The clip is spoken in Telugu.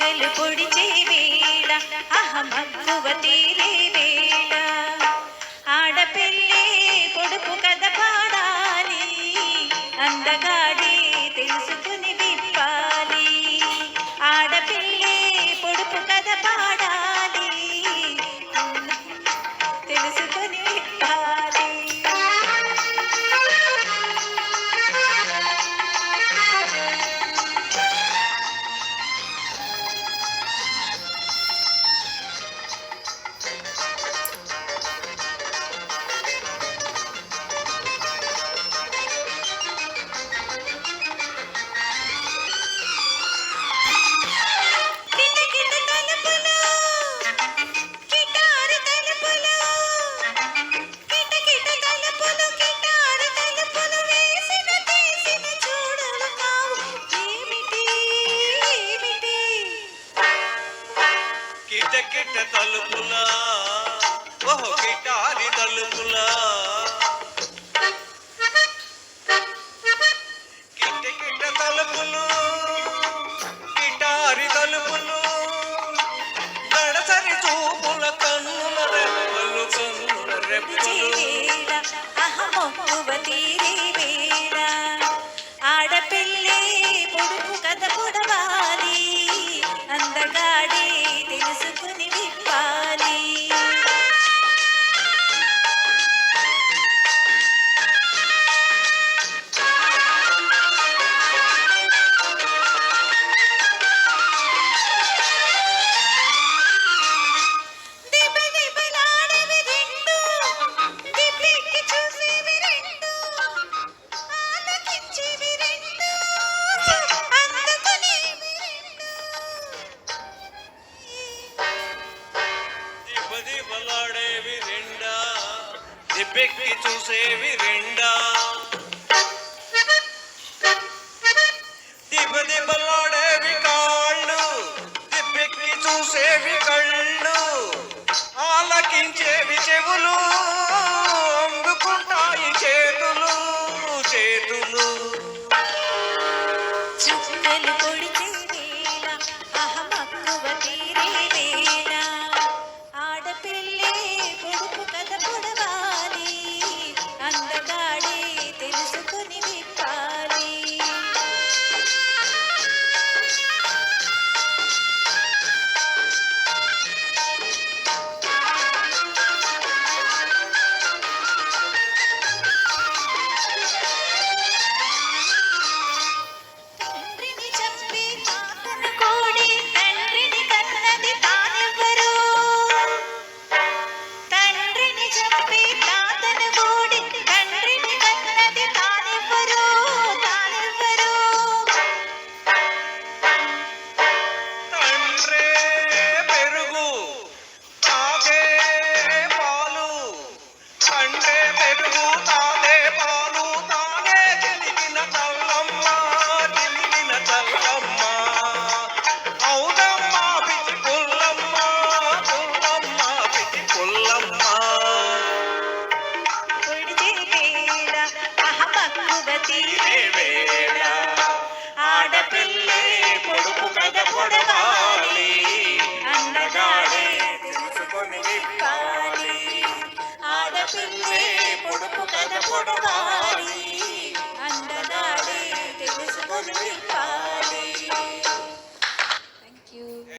చుక్కలు పొడిచే వేళ అహమక్కువ తీరే వేళ ఆడపిల్లే పొడుపు కథ పాడాలి అందగాడే తెలుసుకుని విప్పాలి ఆడపిల్లే పొడుపు కథ పాడాలి తెలుసుకుని విప్పాలి కిట తలుపులా ఓహో గిటారి తలుపులా కిట తలుపులు గిటారి తలుపులు గడసరి చూపుల కన్నుల రెప్పలు కన్నుల రెప్పలు అహమక్కువ తీరే వేళ ఆడపిల్లే పొడుపు కథ పొడవాలి అందగాడే తెలుసుకుని విప్పాలి దిబలాడేవి రెండా దిబ్బెక్కి చూసేవి రెండా దిబలాడేవి కాళ్ళు దిబ్బెక్కి చూసేవి కళ్ళు ఆలకించేవి చెవులు అందుకుంటాయి చేతులు చేతులు చుక్కలు పొడిచే వేళ అహమక్కువ తీరే వేళ ఆడపిల్లే పొడుపు కథ పొడవాలి అందగాడే తెలుసుకుని విప్పాలి తండ్రిని చంపి తాతను కోడి తండ్రిని కన్నది తానెవ్వరు తండ్రిని చంపి తాతను కోడి తండ్రిని కన్నది తానెవ్వరు తానెవ్వరు తండ్రే పెరుగు తాగే పాలు తండ్రే పెరుగు తాగే పాలు తాగే తెలిగిన తల్లమ్మ తెలిగిన తల్లమ్మ అవునమ్మ పిచ్చి పుల్లమ్మ పుల్లమ్మ పిచ్చి పుల్లమ్మ పొడిచే వేళ అహమక్కువ తీరే వేళ ఆడపిల్లే పొడుపు కథ పొడవాలి అందగాడే తెలుసుకుని విప్పాలి ఆడపిల్లే పొడుపు కథ పొడవాలి అందగాడే తెలుసుకుని విప్పాలి